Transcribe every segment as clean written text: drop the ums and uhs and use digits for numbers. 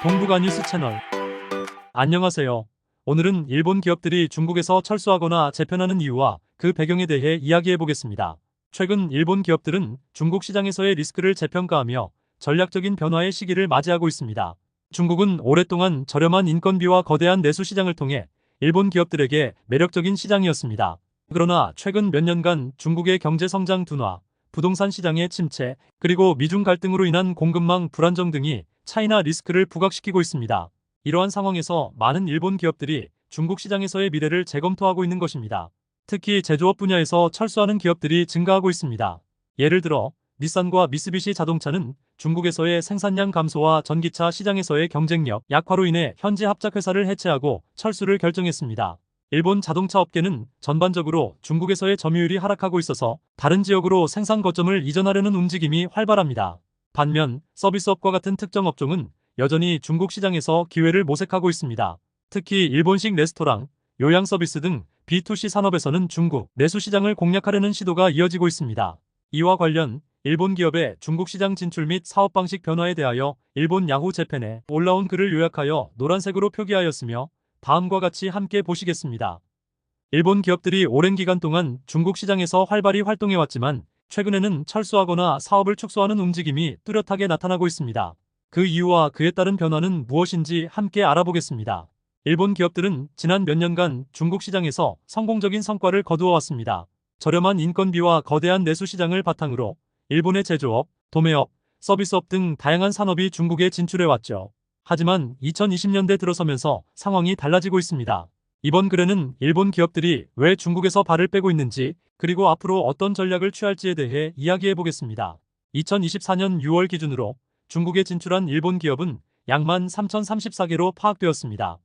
동북아 뉴스 채널. 안녕하세요. 오늘은 일본 기업들이 중국에서 철수하거나 재편하는 이유와 그 배경에 대해 이야기해 보겠습니다. 최근 일본 기업들은 중국 시장에서의 리스크를 재평가하며 전략적인 변화의 시기를 맞이하고 있습니다. 중국은 오랫동안 저렴한 인건비와 거대한 내수 시장을 통해 일본 기업들에게 매력적인 시장이었습니다. 그러나 최근 몇 년간 중국의 경제 성장 둔화, 부동산 시장의 침체, 그리고 미중 갈등으로 인한 공급망 불안정 등이 차이나 리스크를 부각시키고 있습니다. 이러한 상황에서 많은 일본 기업들이 중국 시장에서의 미래를 재검토하고 있는 것입니다. 특히 제조업 분야에서 철수하는 기업들이 증가하고 있습니다. 예를 들어 닛산과 미쓰비시 자동차는 중국에서의 생산량 감소와 전기차 시장에서의 경쟁력 약화로 인해 현지 합작회사를 해체하고 철수를 결정했습니다. 일본 자동차 업계는 전반적으로 중국에서의 점유율이 하락하고 있어서 다른 지역으로 생산 거점을 이전하려는 움직임이 활발합니다. 반면 서비스업과 같은 특정 업종은 여전히 중국 시장에서 기회를 모색하고 있습니다. 특히 일본식 레스토랑, 요양 서비스 등 B2C 산업에서는 중국 내수 시장을 공략하려는 시도가 이어지고 있습니다. 이와 관련 일본 기업의 중국 시장 진출 및 사업 방식 변화에 대하여 일본 야후 재팬에 올라온 글을 요약하여 노란색으로 표기하였으며 다음과 같이 함께 보시겠습니다. 일본 기업들이 오랜 기간 동안 중국 시장에서 활발히 활동해왔지만 최근에는 철수하거나 사업을 축소하는 움직임이 뚜렷하게 나타나고 있습니다. 그 이유와 그에 따른 변화는 무엇인지 함께 알아보겠습니다. 일본 기업들은 지난 몇 년간 중국 시장에서 성공적인 성과를 거두어왔습니다. 저렴한 인건비와 거대한 내수 시장을 바탕으로 일본의 제조업, 도매업, 서비스업 등 다양한 산업이 중국에 진출해왔죠. 하지만 2020년대 들어서면서 상황이 달라지고 있습니다. 이번 글에는 일본 기업들이 왜 중국에서 발을 빼고 있는지, 그리고 앞으로 어떤 전략을 취할지에 대해 이야기해 보겠습니다. 2024년 6월 기준으로 중국에 진출한 일본 기업은 약 13,034개로 파악되었습니다.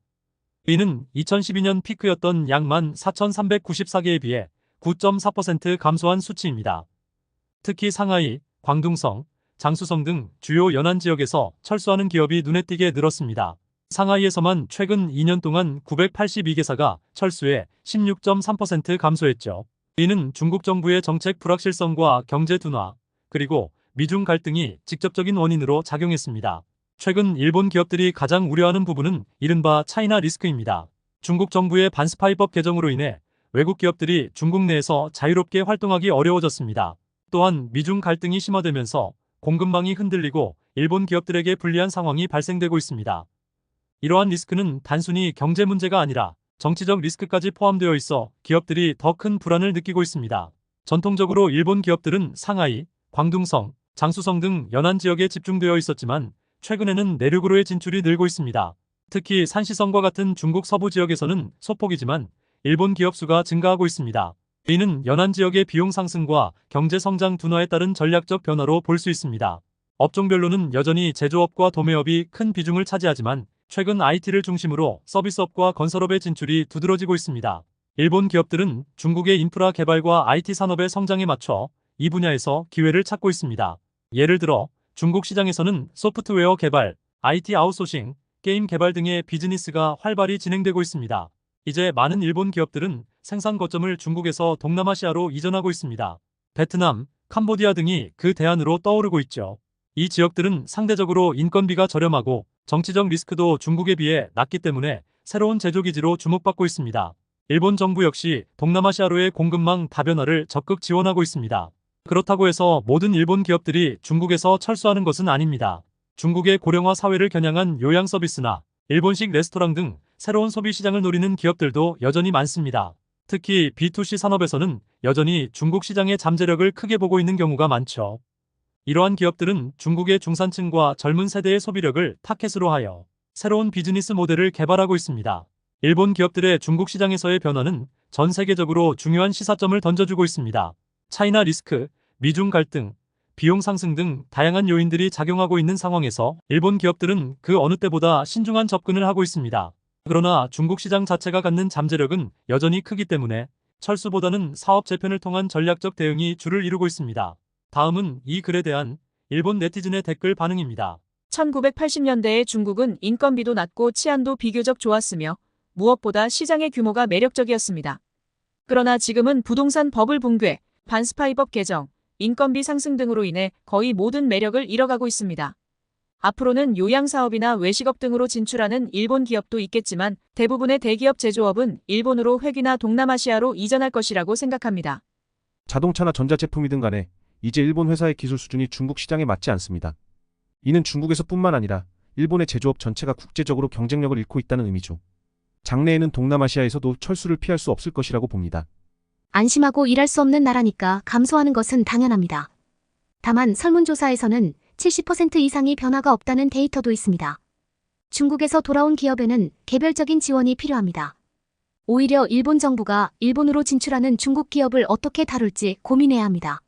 이는 2012년 피크였던 약 14,394개에 비해 9.4% 감소한 수치입니다. 특히 상하이, 광둥성, 장쑤성 등 주요 연안 지역에서 철수하는 기업이 눈에 띄게 늘었습니다. 상하이에서만 최근 2년 동안 982개사가 철수해 16.3% 감소했죠. 이는 중국 정부의 정책 불확실성과 경제 둔화, 그리고 미중 갈등이 직접적인 원인으로 작용했습니다. 최근 일본 기업들이 가장 우려하는 부분은 이른바 차이나 리스크입니다. 중국 정부의 반스파이법 개정으로 인해 외국 기업들이 중국 내에서 자유롭게 활동하기 어려워졌습니다. 또한 미중 갈등이 심화되면서 공급망이 흔들리고 일본 기업들에게 불리한 상황이 발생되고 있습니다. 이러한 리스크는 단순히 경제 문제가 아니라 정치적 리스크까지 포함되어 있어 기업들이 더 큰 불안을 느끼고 있습니다. 전통적으로 일본 기업들은 상하이, 광둥성, 장쑤성 등 연안 지역에 집중되어 있었지만 최근에는 내륙으로의 진출이 늘고 있습니다. 특히 산시성과 같은 중국 서부 지역에서는 소폭이지만 일본 기업 수가 증가하고 있습니다. 이는 연안 지역의 비용 상승과 경제 성장 둔화에 따른 전략적 변화로 볼 수 있습니다. 업종별로는 여전히 제조업과 도매업이 큰 비중을 차지하지만 최근 IT를 중심으로 서비스업과 건설업의 진출이 두드러지고 있습니다. 일본 기업들은 중국의 인프라 개발과 IT 산업의 성장에 맞춰 이 분야에서 기회를 찾고 있습니다. 예를 들어 중국 시장에서는 소프트웨어 개발, IT 아웃소싱, 게임 개발 등의 비즈니스가 활발히 진행되고 있습니다. 이제 많은 일본 기업들은 생산 거점을 중국에서 동남아시아로 이전하고 있습니다. 베트남, 캄보디아 등이 그 대안으로 떠오르고 있죠. 이 지역들은 상대적으로 인건비가 저렴하고 정치적 리스크도 중국에 비해 낮기 때문에 새로운 제조기지로 주목받고 있습니다. 일본 정부 역시 동남아시아로의 공급망 다변화를 적극 지원하고 있습니다. 그렇다고 해서 모든 일본 기업들이 중국에서 철수하는 것은 아닙니다. 중국의 고령화 사회를 겨냥한 요양 서비스나 일본식 레스토랑 등 새로운 소비 시장을 노리는 기업들도 여전히 많습니다. 특히 B2C 산업에서는 여전히 중국 시장의 잠재력을 크게 보고 있는 경우가 많죠. 이러한 기업들은 중국의 중산층과 젊은 세대의 소비력을 타켓으로 하여 새로운 비즈니스 모델을 개발하고 있습니다. 일본 기업들의 중국 시장에서의 변화는 전 세계적으로 중요한 시사점을 던져주고 있습니다. 차이나 리스크, 미중 갈등, 비용 상승 등 다양한 요인들이 작용하고 있는 상황에서 일본 기업들은 그 어느 때보다 신중한 접근을 하고 있습니다. 그러나 중국 시장 자체가 갖는 잠재력은 여전히 크기 때문에 철수보다는 사업 재편을 통한 전략적 대응이 주를 이루고 있습니다. 다음은 이 글에 대한 일본 네티즌의 댓글 반응입니다. 1980년대의 중국은 인건비도 낮고 치안도 비교적 좋았으며 무엇보다 시장의 규모가 매력적이었습니다. 그러나 지금은 부동산 버블 붕괴, 반스파이법 개정, 인건비 상승 등으로 인해 거의 모든 매력을 잃어가고 있습니다. 앞으로는 요양사업이나 외식업 등으로 진출하는 일본 기업도 있겠지만 대부분의 대기업 제조업은 일본으로 회귀나 동남아시아로 이전할 것이라고 생각합니다. 자동차나 전자제품이든 간에 이제 일본 회사의 기술 수준이 중국 시장에 맞지 않습니다. 이는 중국에서뿐만 아니라 일본의 제조업 전체가 국제적으로 경쟁력을 잃고 있다는 의미죠. 장래에는 동남아시아에서도 철수를 피할 수 없을 것이라고 봅니다. 안심하고 일할 수 없는 나라니까 감소하는 것은 당연합니다. 다만 설문조사에서는 70% 이상이 변화가 없다는 데이터도 있습니다. 중국에서 돌아온 기업에는 개별적인 지원이 필요합니다. 오히려 일본 정부가 일본으로 진출하는 중국 기업을 어떻게 다룰지 고민해야 합니다.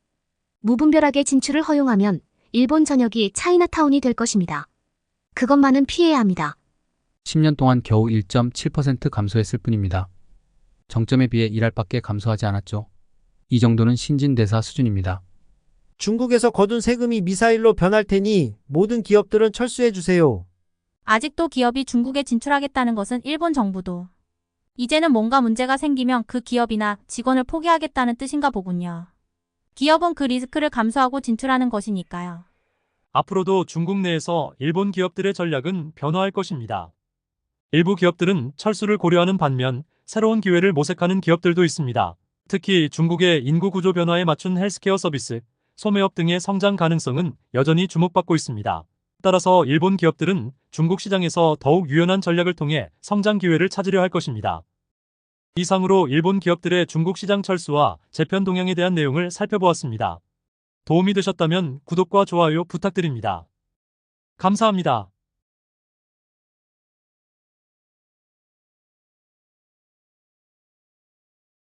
무분별하게 진출을 허용하면 일본 전역이 차이나타운이 될 것입니다. 그것만은 피해야 합니다. 10년 동안 겨우 1.7% 감소했을 뿐입니다. 정점에 비해 일할 밖에 감소하지 않았죠. 이 정도는 신진대사 수준입니다. 중국에서 거둔 세금이 미사일로 변할 테니 모든 기업들은 철수해 주세요. 아직도 기업이 중국에 진출하겠다는 것은 일본 정부도 이제는 뭔가 문제가 생기면 그 기업이나 직원을 포기하겠다는 뜻인가 보군요. 기업은 그 리스크를 감수하고 진출하는 것이니까요. 앞으로도 중국 내에서 일본 기업들의 전략은 변화할 것입니다. 일부 기업들은 철수를 고려하는 반면 새로운 기회를 모색하는 기업들도 있습니다. 특히 중국의 인구 구조 변화에 맞춘 헬스케어 서비스, 소매업 등의 성장 가능성은 여전히 주목받고 있습니다. 따라서 일본 기업들은 중국 시장에서 더욱 유연한 전략을 통해 성장 기회를 찾으려 할 것입니다. 이상으로 일본 기업들의 중국 시장 철수와 재편 동향에 대한 내용을 살펴보았습니다. 도움이 되셨다면 구독과 좋아요 부탁드립니다. 감사합니다.